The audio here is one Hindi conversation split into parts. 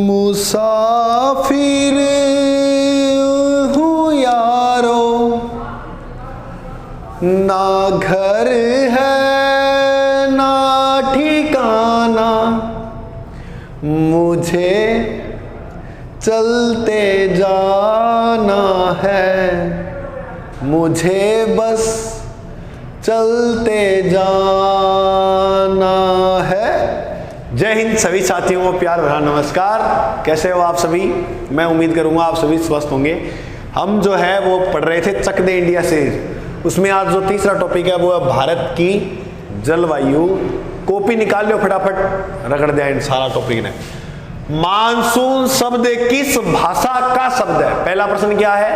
मुसाफिर हूँ यारो, ना घर है ना ठिकाना, मुझे चलते जाना है, मुझे बस चलते जाना है। जय हिंद सभी साथियों को प्यार भरा नमस्कार। कैसे हो आप सभी? मैं उम्मीद करूंगा आप सभी स्वस्थ होंगे। हम जो है वो पढ़ रहे थे चक दे इंडिया सीरीज, उसमें आज जो तीसरा टॉपिक है वो है भारत की जलवायु। कॉपी निकाल लो फटाफट, रगड़ दिया इन सारा टॉपिक ने। मानसून शब्द किस भाषा का शब्द है? पहला प्रश्न क्या है?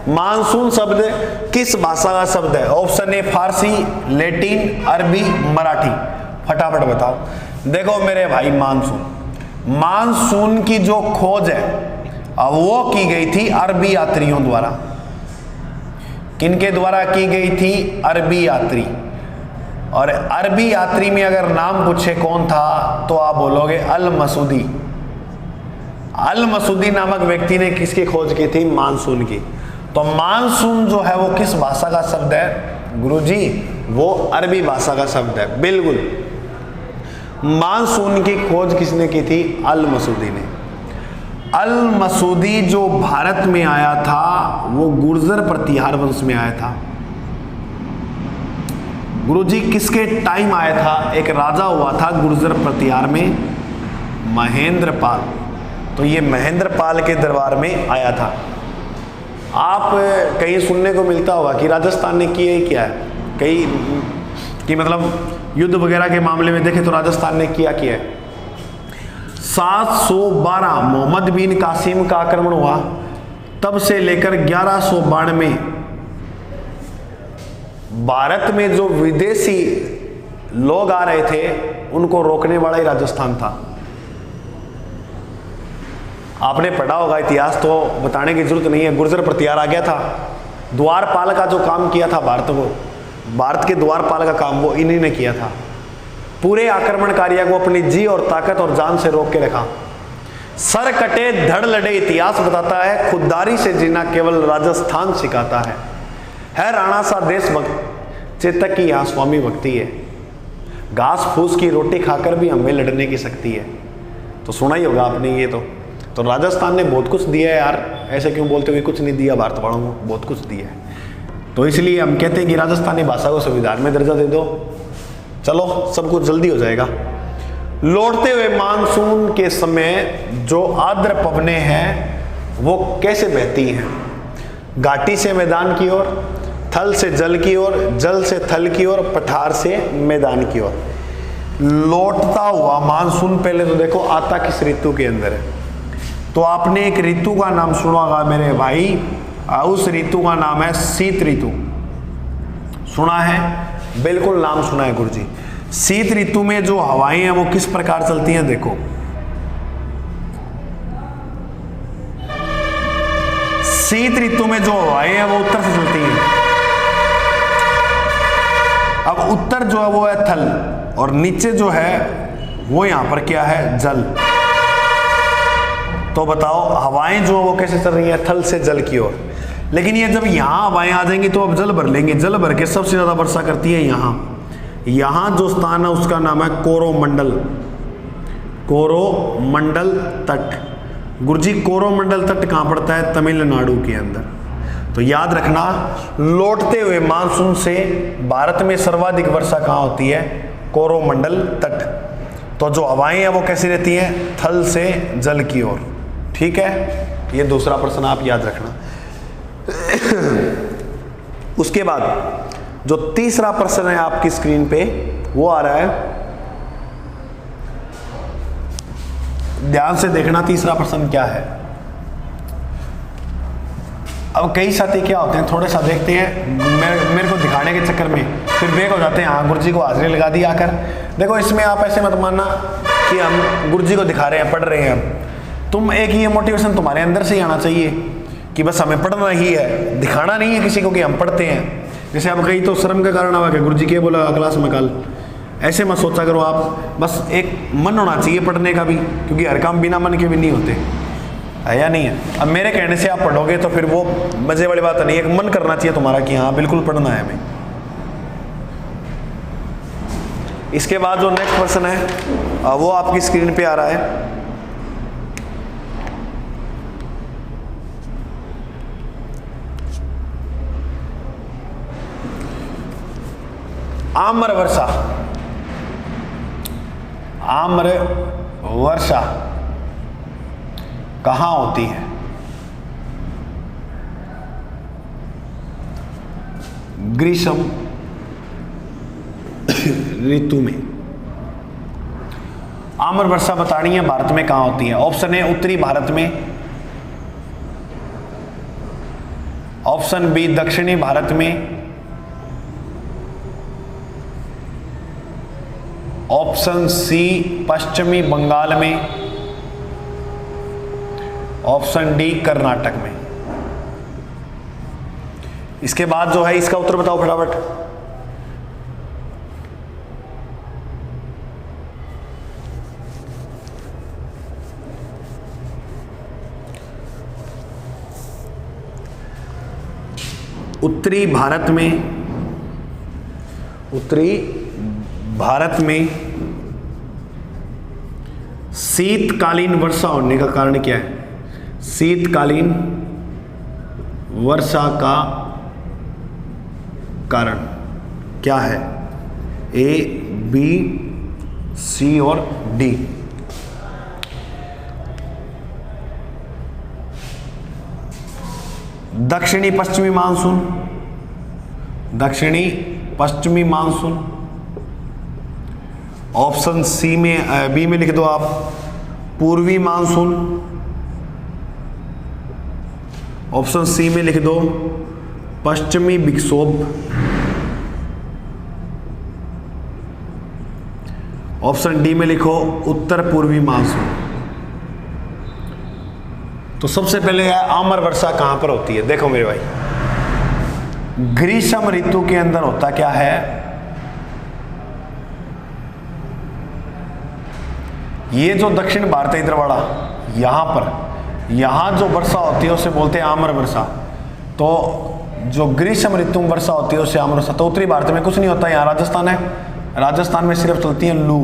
मानसून शब्द किस भाषा का शब्द है? ऑप्शन ए फारसी, लैटिन, अरबी, मराठी। फटाफट बताओ। देखो मेरे भाई, मानसून की जो खोज है अब वो की गई थी अरबी यात्रियों द्वारा। किनके द्वारा की गई थी? अरबी यात्री। और अरबी यात्री में अगर नाम पूछे कौन था तो आप बोलोगे अल मसूदी। अल मसूदी नामक व्यक्ति ने किसकी खोज की थी? मानसून की। तो मानसून जो है वो किस भाषा का शब्द है गुरुजी? वो अरबी भाषा का शब्द है। बिल्कुल, मानसून की खोज किसने की थी? अल मसूदी ने। अल मसूदी जो भारत में आया था वो गुर्जर प्रतिहार वंश में आया था। गुरुजी किसके टाइम आया था? एक राजा हुआ था गुर्जर प्रतिहार में, महेंद्रपाल। तो ये महेंद्रपाल के दरबार में आया था। आप कहीं सुनने को मिलता होगा कि राजस्थान ने किया ही क्या है, कहीं कि मतलब युद्ध वगैरह के मामले में देखें तो राजस्थान ने किया है। 712 मोहम्मद बिन कासिम का आक्रमण हुआ, तब से लेकर 1192 भारत में जो विदेशी लोग आ रहे थे उनको रोकने वाला ही राजस्थान था। आपने पढ़ा होगा इतिहास, तो बताने की जरूरत नहीं है। गुर्जर प्रतिहार आ गया था। द्वारपाल का जो काम किया था भारत के द्वारपाल का काम वो इन्हीं ने किया था। पूरे आक्रमणकारियों को अपनी जी और ताकत और जान से रोक के रखा। सर कटे धड़ लड़े इतिहास बताता है, खुददारी से जीना केवल राजस्थान सिखाता है राणा सा देशभक्त चेतक की यहाँ स्वामी भक्ति है। घास फूस की रोटी खाकर भी हमें लड़ने की शक्ति है। तो सुना ही होगा आपने ये। तो राजस्थान ने बहुत कुछ दिया है यार, ऐसे क्यों बोलते हुए कुछ नहीं दिया? भारत वालों को बहुत कुछ दिया है। तो इसलिए हम कहते हैं कि राजस्थानी भाषा को संविधान में दर्जा दे दो, चलो सब कुछ जल्दी हो जाएगा। लौटते हुए मानसून के समय जो आर्द्र पवनें हैं वो कैसे बहती हैं? घाटी से मैदान की ओर, थल से जल की ओर, जल से थल की ओर, पठार से मैदान की ओर। लौटता हुआ मानसून पहले तो देखो आता किस ऋतु के अंदर है? तो आपने एक ऋतु का नाम सुना होगा मेरे भाई, उस ऋतु का नाम है शीत ऋतु। सुना है? बिल्कुल नाम सुना है गुरुजी। शीत ऋतु में जो हवाएं हैं वो किस प्रकार चलती हैं? देखो, शीत ऋतु में जो हवाएं हैं वो उत्तर से चलती हैं। अब उत्तर जो है वो है थल, और नीचे जो है वो यहां पर क्या है? जल। तो बताओ हवाएं जो है वो कैसे चल रही है? थल से जल की ओर। लेकिन ये जब यहाँ हवाएं आ जाएंगी तो अब जल भर लेंगे। जल भर के सबसे ज्यादा वर्षा करती है यहाँ जो स्थान है उसका नाम है कोरोमंडल। कोरोमंडल तट। गुरुजी कोरोमंडल तट कहाँ पड़ता है? तमिलनाडु के अंदर। तो याद रखना, लौटते हुए मानसून से भारत में सर्वाधिक वर्षा कहाँ होती है? कोरोमंडल तट। तो जो हवाएं हैं वो कैसी रहती हैं? थल से जल की ओर। ठीक है, ये दूसरा प्रश्न आप याद रखना। उसके बाद जो तीसरा प्रश्न है आपकी स्क्रीन पे वो आ रहा है, ध्यान से देखना। तीसरा प्रश्न क्या है? अब कई साथी क्या होते हैं, थोड़ा सा देखते हैं, मेरे को दिखाने के चक्कर में फिर बेग हो जाते हैं। हाँ, गुरुजी को हाजिरी लगा दी आकर। देखो इसमें आप ऐसे मत मानना कि हम गुरुजी को दिखा रहे हैं, पढ़ रहे हैं। तुम एक ये मोटिवेशन तुम्हारे अंदर से ही आना चाहिए कि बस हमें पढ़ना ही है, दिखाना नहीं है किसी को कि हम पढ़ते हैं। जैसे अब कहीं तो शर्म के कारण आवा के गुरुजी के बोला क्लास में कल, ऐसे मत सोचा करो आप, बस एक मन होना चाहिए पढ़ने का भी, क्योंकि हर काम बिना मन के भी नहीं होते, है या नहीं है। अब मेरे कहने से आप पढ़ोगे तो फिर वो मजे वाली बात नहीं, एक मन करना चाहिए तुम्हारा कि हाँ बिल्कुल पढ़ना है हमें। इसके बाद जो नेक्स्ट क्वेश्चन है वो आपकी स्क्रीन पे आ रहा है। आम्र वर्षा, आम्र वर्षा कहाँ होती है? ग्रीष्म ऋतु में। आम्र वर्षा बतानी है भारत में कहाँ होती है। ऑप्शन है उत्तरी भारत में, ऑप्शन बी दक्षिणी भारत में, ऑप्शन सी पश्चिमी बंगाल में, ऑप्शन डी कर्नाटक में। इसके बाद जो है इसका उत्तर बताओ फटाफट। उत्तरी भारत में, उत्तरी भारत में शीतकालीन वर्षा होने का कारण क्या है? शीतकालीन वर्षा का कारण क्या है? ए, बी, सी और डी। दक्षिणी पश्चिमी मानसून, दक्षिणी पश्चिमी मानसून। ऑप्शन सी में, बी में लिख दो आप पूर्वी मानसून। ऑप्शन सी में लिख दो पश्चिमी विक्षोभ। ऑप्शन डी में लिखो उत्तर पूर्वी मानसून। तो सबसे पहले है आम्र वर्षा कहां पर होती है? देखो मेरे भाई, ग्रीष्म ऋतु के अंदर होता क्या है? ये जो दक्षिण भारत है इधर वाला, यहां पर, यहां जो वर्षा होती है उसे बोलते हैं आम्र वर्षा। तो जो ग्रीष्म ऋतु में वर्षा होती है उसे आम्र वर्षा। तो उत्तरी भारत में कुछ नहीं होता, यहाँ राजस्थान है, राजस्थान में सिर्फ चलती है लू।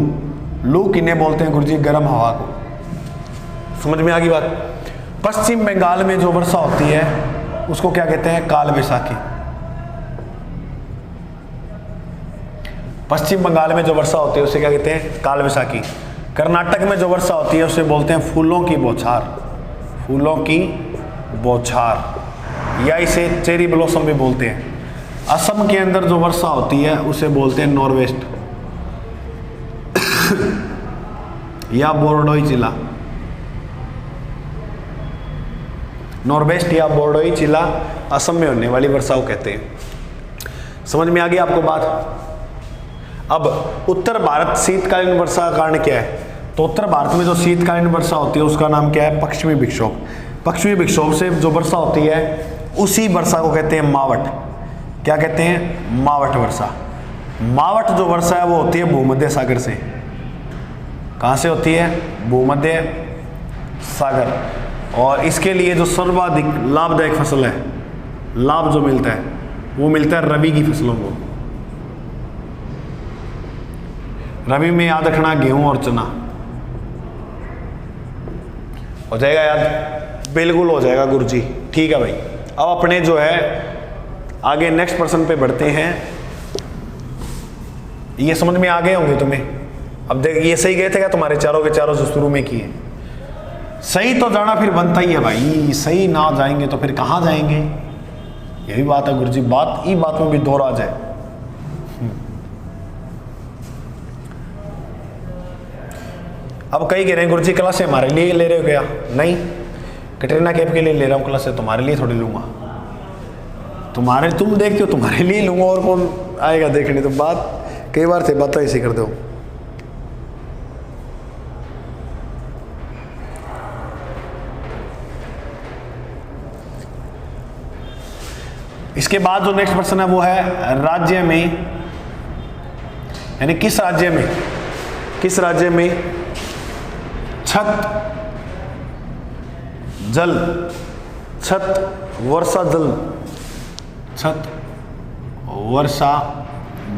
लू किन्हें बोलते हैं गुरुजी? गर्म हवा को। समझ में आ गई बात? पश्चिम बंगाल में जो वर्षा होती है उसको क्या कहते हैं? काल बैसाखी। पश्चिम बंगाल में जो वर्षा होती है उसे क्या कहते हैं? काल बैसाखी। कर्नाटक में जो वर्षा होती है उसे बोलते हैं फूलों की बौछार, फूलों की बौछार, या इसे चेरी ब्लॉसम भी बोलते हैं। असम के अंदर जो वर्षा होती है उसे बोलते हैं नॉर्वेस्ट या बोर्डोई जिला। नॉर्वेस्ट या बोर्डोई जिला असम में होने वाली वर्षा को कहते हैं। समझ में आ गई आपको बात? अब उत्तर भारत शीतकालीन वर्षा का कारण क्या है? तो उत्तर भारत में जो शीतकालीन वर्षा होती है उसका नाम क्या है? पश्चिमी विक्षोभ। पश्चिमी विक्षोभ से जो वर्षा होती है उसी वर्षा को कहते हैं मावट। क्या कहते हैं? मावट वर्षा। मावट जो वर्षा है वो होती है भूमध्य सागर से। कहाँ से होती है? भूमध्य सागर। और इसके लिए जो सर्वाधिक लाभदायक फसल है, लाभ जो मिलता है वो मिलता है रबी की फसलों को। रबी में याद रखना गेहूं और चना। हो जाएगा याद? बिल्कुल हो जाएगा गुरुजी। ठीक है भाई, अब अपने जो है आगे नेक्स्ट पर्सन पे बढ़ते हैं। ये समझ में आ गए होंगे तुम्हें? अब देख, ये सही गए थे क्या तुम्हारे चारों के चारों जो शुरू में किए? सही तो जाना फिर बनता ही है भाई, सही ना जाएंगे तो फिर कहाँ जाएंगे? यही बात है गुरुजी, बात ही बात में भी दोहरा जाए। अब कई कह रहे हैं गुरुजी क्लास से हमारे लिए ले रहे हो क्या? नहीं, कटरीना कैफ के लिए ले रहा हूँ क्लास से, तुम्हारे लिए थोड़ी लूंगा। तुम्हारे, तुम देखते हो तुम्हारे लिए लूंगा, और कौन आएगा देखने? तो बात कई बार से बात ऐसी कर दो। इसके बाद जो नेक्स्ट प्रश्न है वो है राज्य में यानी किस राज्य में छत वर्षा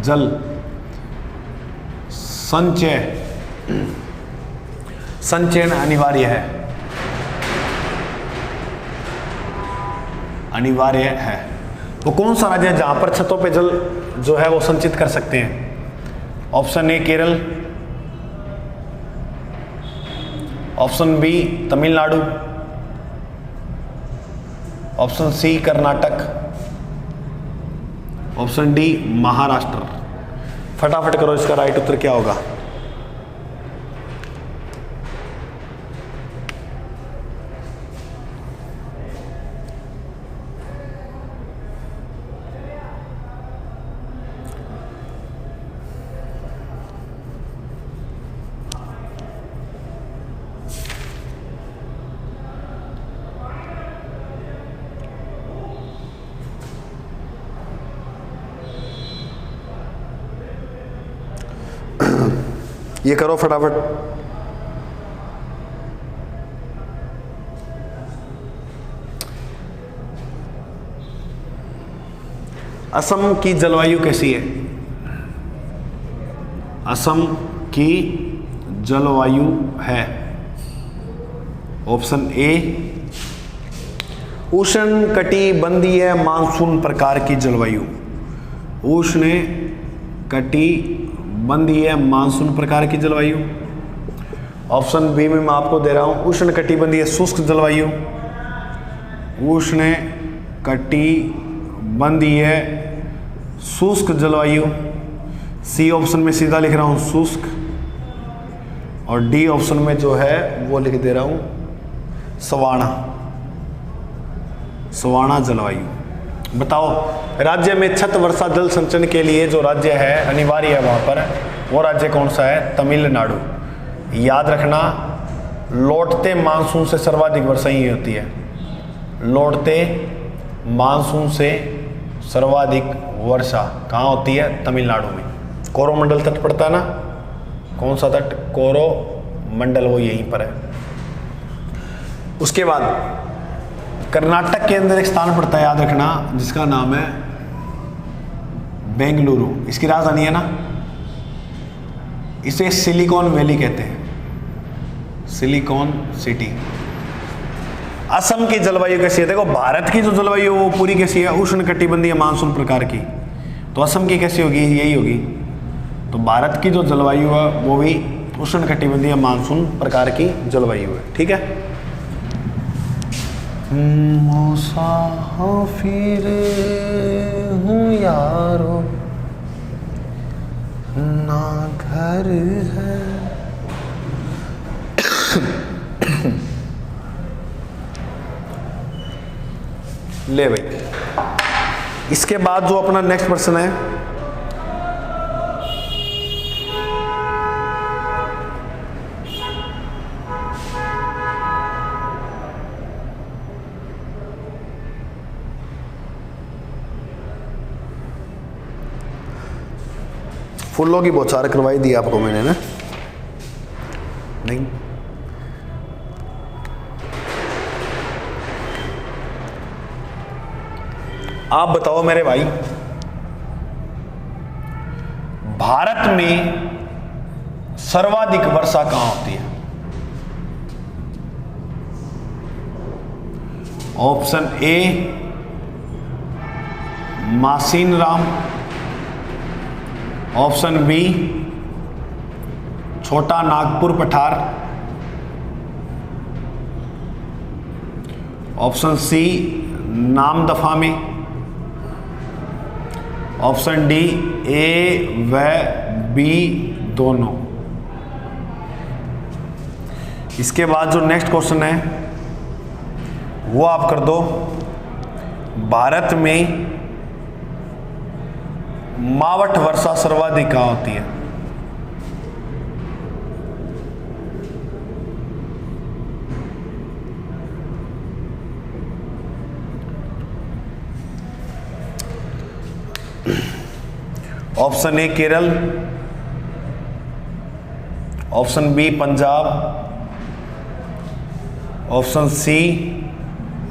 जल संचयन अनिवार्य है। वो कौन सा राज्य है जहां पर छतों पे जल जो है वो संचित कर सकते हैं? Option A Kerala, option B Tamil Nadu, option C Karnataka, option D Maharashtra. फटाफट करो, इसका राइट उत्तर क्या होगा? ये करो फटाफट। असम की जलवायु कैसी है? असम की जलवायु है ऑप्शन ए उष्ण कटिबंधीय मानसून प्रकार की जलवायु। उष्ण कटिबंधीय मानसून प्रकार की जलवायु। ऑप्शन बी में मैं आपको दे रहा हूं उष्ण कटिबंधीय शुष्क जलवायु। उष्ण कटिबंधीय शुष्क जलवायु। सी ऑप्शन में सीधा लिख रहा हूं शुष्क, और डी ऑप्शन में जो है वो लिख दे रहा हूं सवाना जलवायु। बताओ, राज्य में छत वर्षा जल संचयन के लिए जो राज्य है अनिवार्य है वहां पर, वो राज्य कौन सा है? तमिलनाडु। याद रखना, लौटते मानसून से सर्वाधिक वर्षा ही होती है। लौटते मानसून से सर्वाधिक वर्षा कहाँ होती है? तमिलनाडु में। कोरोमंडल तट पड़ता है ना, कौन सा तट? कोरोमंडल, वो यहीं पर है। उसके बाद कर्नाटक के अंदर एक स्थान पड़ता है, याद रखना, जिसका नाम है बेंगलुरु। इसकी राजधानी है ना, इसे सिलिकॉन वैली कहते हैं, सिलिकॉन सिटी। असम की जलवायु कैसी है? देखो, भारत की जो जलवायु वो पूरी कैसी है? उष्ण कटिबंधीय मानसून प्रकार की। तो असम की कैसी होगी? यही होगी। तो भारत की जो जलवायु है वो भी उष्ण कटिबंधीय मानसून प्रकार की जलवायु है। ठीक है। मुसाफिर हूँ यारो, ना घर है। ले भाई, इसके बाद जो अपना नेक्स्ट प्रश्न है, फूलों की बौछार करवाई दी आपको मैंने ना? नहीं। आप बताओ मेरे भाई, भारत में सर्वाधिक वर्षा कहां होती है? ऑप्शन ए मासीनराम, ऑप्शन बी छोटा नागपुर पठार, ऑप्शन सी नामदफा में, ऑप्शन डी ए व बी दोनों। इसके बाद जो नेक्स्ट क्वेश्चन है वो आप कर दो, भारत में मावठ वर्षा सर्वाधिक कहां होती है? Option A Kerala, option B Punjab, option C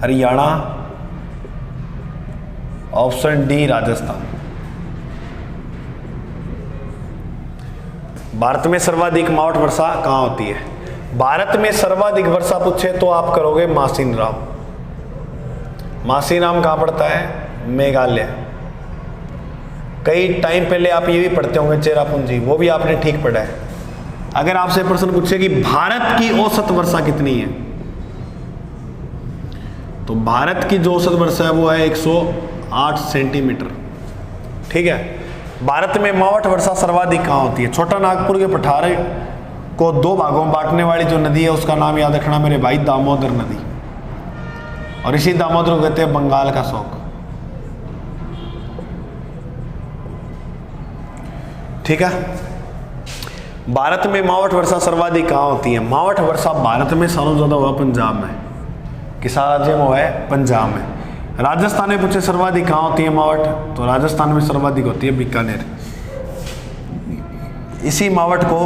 Haryana, option D Rajasthan. Bharat में सर्वाधिक मावठ वर्षा कहाँ होती है? भारत में सर्वाधिक वर्षा पूछे तो आप करोगे मासिनराम। मासिनराम कहाँ पड़ता है? मेघालय। कई टाइम पहले आप ये भी पढ़ते होंगे चेरापूंजी, वो भी आपने ठीक पढ़ा है। अगर आपसे प्रश्न पूछे कि भारत की औसत वर्षा कितनी है, तो भारत की जो औसत वर्षा है वो है 108 सेंटीमीटर। ठीक है। भारत में मावठ वर्षा सर्वाधिक कहाँ होती है? छोटा नागपुर के पठार को दो भागों में बांटने वाली जो नदी है उसका नाम याद रखना मेरे भाई, दामोदर नदी। और इसी दामोदर को कहते हैं बंगाल का शौक। ठीक है। भारत में मावठ वर्षा सर्वाधिक कहाँ होती है? मावठ वर्षा भारत में सबसे ज्यादा हुआ पंजाब में। किस राज्य में हुआ है? पंजाब में। राजस्थान में पूछे सर्वाधिक कहाँ होती है मावठ, तो राजस्थान में सर्वाधिक होती है बीकानेर। इसी मावठ को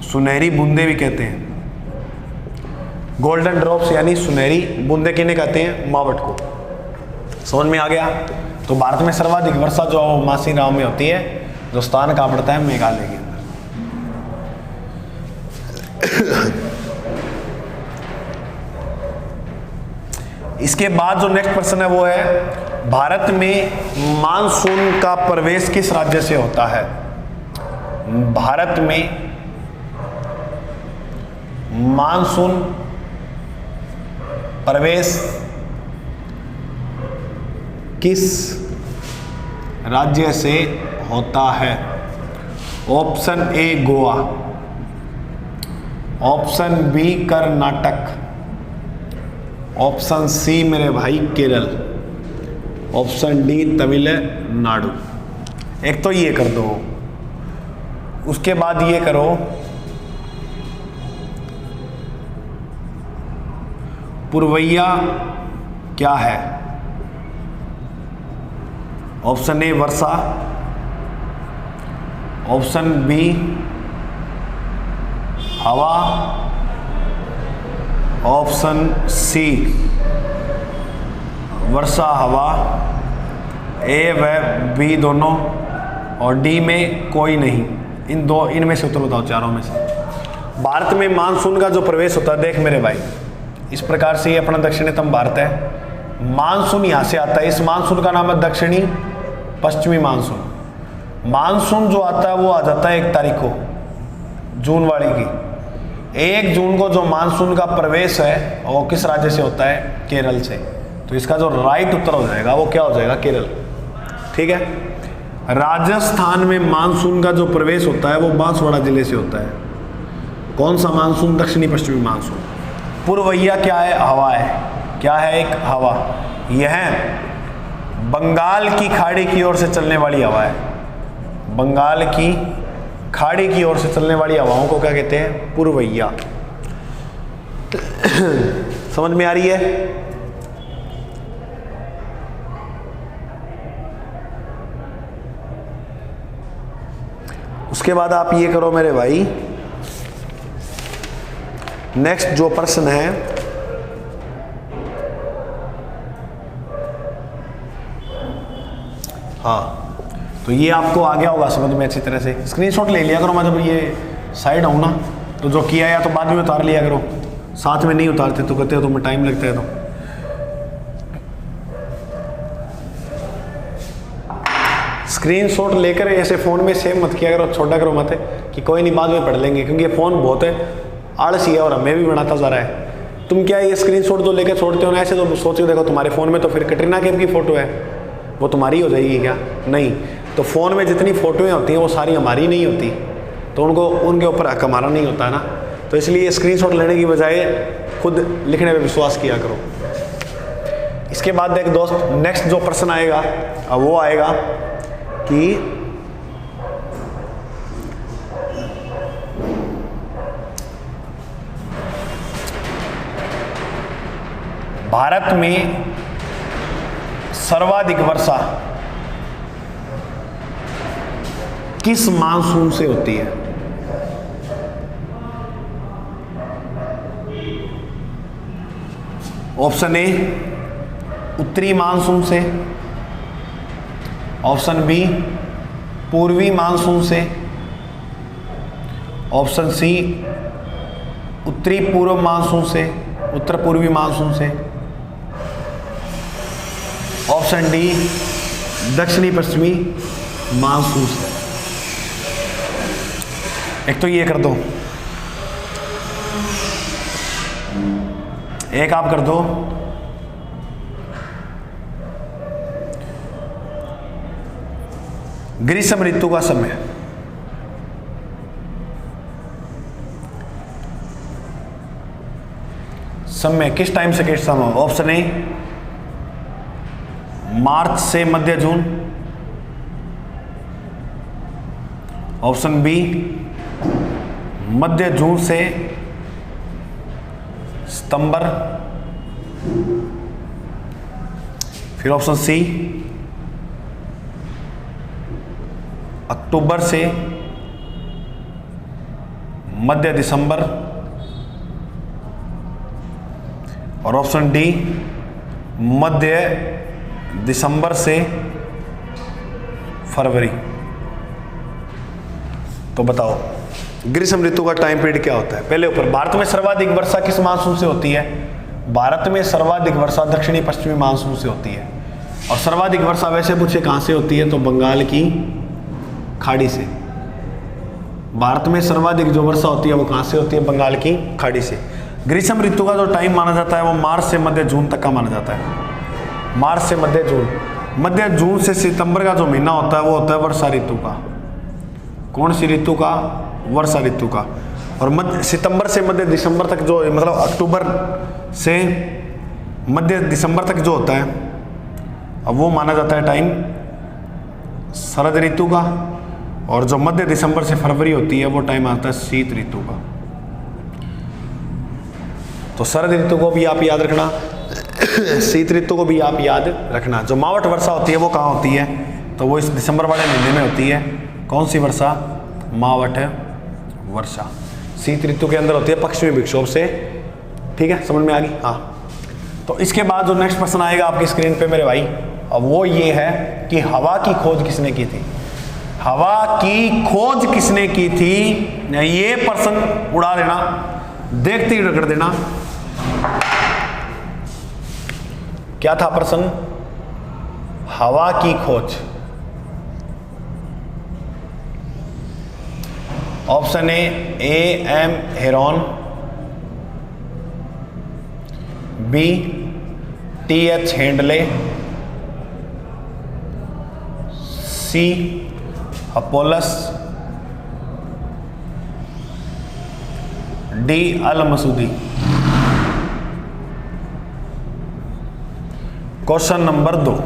सुनहरी बूंदे भी कहते हैं। गोल्डन ड्रॉप्स यानी सुनहरी बूंदे किन्हें कहते हैं? मावठ को। समझ में आ गया? तो भारत में सर्वाधिक वर्षा जो मासिनराम में होती है, जो स्थान कहाँ पड़ता है? मेघालय के अंदर। इसके बाद जो नेक्स्ट प्रश्न है वो है, भारत में मानसून का प्रवेश किस राज्य से होता है? भारत में मानसून प्रवेश किस राज्य से होता है? Option A Goa, option B Karnataka, option C मेरे भाई केरल, ऑप्शन डी तमिलनाडु। एक तो ये कर दो, उसके बाद ये करो, पुरवैया क्या है? ऑप्शन ए वर्षा, ऑप्शन बी हवा, ऑप्शन सी वर्षा हवा, ए व बी दोनों, और डी में कोई नहीं। इनमें से उत्तर बताओ, चारों में से। भारत में मानसून का जो प्रवेश होता है, देख मेरे भाई, इस प्रकार से ये अपना दक्षिणतम भारत है। मानसून यहां से आता है। इस मानसून का नाम है दक्षिणी पश्चिमी मानसून। मानसून जो आता है वो आ जाता है 1 तारीख को, जून वाली की। 1 जून को जो मानसून का प्रवेश है वो किस राज्य से होता है? केरल से। तो इसका जो राइट उत्तर हो जाएगा वो क्या हो जाएगा? केरल। ठीक है। राजस्थान में मानसून का जो प्रवेश होता है वो बांसवाड़ा जिले से होता है। कौन सा मानसून? दक्षिणी पश्चिमी मानसून। पुरवैया क्या है? हवा है। क्या है? एक हवा। यह बंगाल की खाड़ी की ओर से चलने वाली हवा है। बंगाल की खाड़ी की ओर से चलने वाली हवाओं को क्या कहते हैं? पुरवैया। समझ में आ रही है? उसके बाद आप ये करो मेरे भाई, नेक्स्ट जो प्रश्न है, हाँ, तो ये आपको आ गया होगा समझ में अच्छी तरह से। स्क्रीनशॉट ले लिया करो, मैं जब ये साइड आऊँ ना तो जो किया या तो बाद में उतार लिया करो, साथ में नहीं उतारते तो कहते हो तुम्हें टाइम लगता है। तो स्क्रीनशॉट लेकर ऐसे फ़ोन में सेव मत किया करो, छोटा करो मत कि कोई नहीं बाद में पढ़ लेंगे, क्योंकि ये फ़ोन बहुत है आलसी है और हमें भी बनाता जा रहा है। तुम क्या ये स्क्रीनशॉट जो लेकर छोड़ते हो ना, ऐसे तो सोचो देखो तुम्हारे फ़ोन में तो फिर कटरीना कैफ की फ़ोटो है, वो तुम्हारी हो जाएगी क्या? नहीं। तो फ़ोन में जितनी फ़ोटोएँ होती हैं वो सारी हमारी नहीं होती, तो उनके ऊपर हक हमारा नहीं होता है ना। तो इसलिए स्क्रीनशॉट लेने की बजाय खुद लिखने पे विश्वास किया करो। इसके बाद देख दोस्त, नेक्स्ट जो प्रश्न आएगा वो आएगा कि भारत में सर्वाधिक वर्षा किस मानसून से होती है? ऑप्शन ए उत्तरी मानसून से, ऑप्शन बी पूर्वी मानसून से, ऑप्शन सी उत्तरी पूर्व मानसून से, उत्तर पूर्वी मानसून से, ऑप्शन डी दक्षिणी पश्चिमी मानसून से। एक तो ये कर दो, एक आप कर दो ग्रीष्म ऋतु का समय। समय किस टाइम से किस समय? ऑप्शन ए मार्च से मध्य जून, ऑप्शन बी मध्य जून से सितंबर, फिर ऑप्शन सी अक्टूबर से मध्य दिसंबर, और ऑप्शन डी मध्य दिसंबर से फरवरी। तो बताओ ग्रीष्म ऋतु का टाइम पीरियड क्या होता है? पहले ऊपर, भारत में सर्वाधिक वर्षा किस मानसून से होती है? भारत में सर्वाधिक वर्षा दक्षिणी पश्चिमी मानसून से होती है। और सर्वाधिक वर्षा वैसे पूछे कहां से होती है तो बंगाल की खाड़ी से। भारत में सर्वाधिक जो वर्षा होती है वो कहां से होती है? बंगाल की खाड़ी से। ग्रीष्म ऋतु का जो टाइम माना जाता है वो मार्च से मध्य जून तक का माना जाता है। मार्च से मध्य जून, मध्य जून से सितंबर का जो महीना होता है वो होता है वर्षा ऋतु का। कौन सी ऋतु का? वर्षा ऋतु का। और मध्य सितंबर से मध्य दिसंबर तक जो, मतलब अक्टूबर से मध्य दिसंबर तक जो होता है अब वो माना जाता है टाइम शरद ऋतु का। और जो मध्य दिसंबर से फरवरी होती है वो टाइम आता है शीत ऋतु का। तो शरद ऋतु को भी आप याद रखना, शीत ऋतु को भी आप याद रखना। जो मावठ वर्षा होती है वो कहाँ होती है? तो वो इस दिसंबर वाले महीने में होती है। कौन सी वर्षा? मावठ वर्षा शीत ऋतु के अंदर होती है पश्चिमी विक्षोभ से। ठीक है, समझ में आ गई? हाँ। तो इसके बाद जो नेक्स्ट प्रश्न आएगा आपकी स्क्रीन पे मेरे भाई, अब वो ये है कि हवा की खोज किसने की थी? हवा की खोज किसने की थी? ये प्रश्न उड़ा देना, देखते ही रगड़ देना। क्या था प्रश्न? हवा की खोज। Option A M Heron, B T H Hendley, C Apollos, D Al Masudi. Question number 2,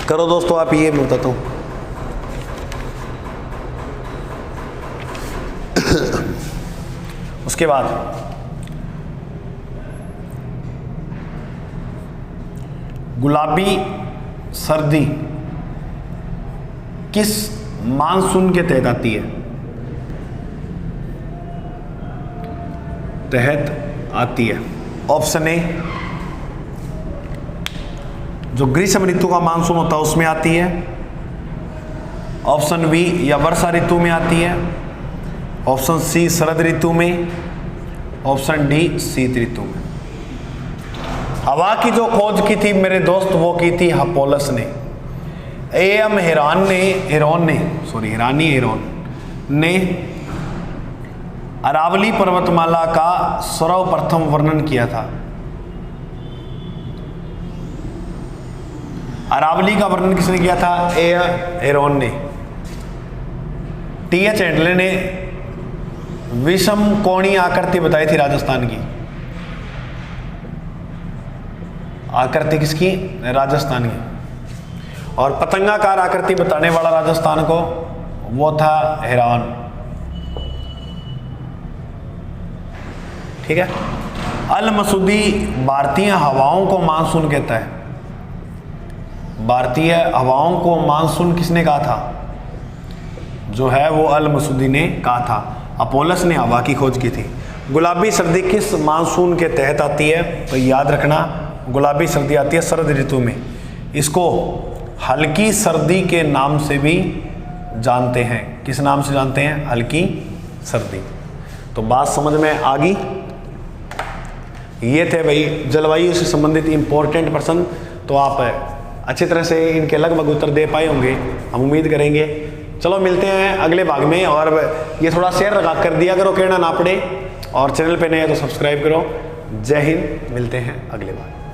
करो दोस्तों आप, ये मैं बताता हूं। उसके बाद गुलाबी सर्दी किस मानसून के तहत आती है? तहत आती है। ऑप्शन ए जो ग्रीष्म ऋतु का मानसून होता है उसमें आती है, ऑप्शन बी या वर्षा ऋतु में आती है, ऑप्शन सी शरद ऋतु में, ऑप्शन डी शीत ऋतु में। हवा की जो खोज की थी मेरे दोस्त वो की थी हपोलस ने। एम हेरॉन ने अरावली पर्वतमाला का सर्वप्रथम वर्णन किया था। अरावली का वर्णन किसने किया था? हेरॉन ने। टी एच हेंडले ने विषम कोणीय आकृति बताई थी राजस्थान की। आकृति किसकी? राजस्थान की। और पतंगाकार आकृति बताने वाला राजस्थान को वो था हिरान। ठीक है। अल मसूदी भारतीय हवाओं को मानसून कहता है। भारतीय हवाओं को मानसून किसने कहा था? जो है वो अल मसूदी ने कहा था। अपोलस ने हवा की खोज की थी। गुलाबी सर्दी किस मानसून के तहत आती है? तो याद रखना, गुलाबी सर्दी आती है शरद ऋतु में। इसको हल्की सर्दी के नाम से भी जानते हैं। किस नाम से जानते हैं? हल्की सर्दी। तो बात समझ में आ गई। ये थे भाई जलवायु से संबंधित इंपॉर्टेंट प्रश्न। तो आप अच्छी तरह से इनके लगभग उत्तर दे पाए होंगे, हम उम्मीद करेंगे। चलो मिलते हैं अगले भाग में। और ये थोड़ा शेयर लगा कर दिया करो, कहना ना पड़े। और चैनल पे नए हैं तो सब्सक्राइब करो। जय हिंद, मिलते हैं अगले भाग।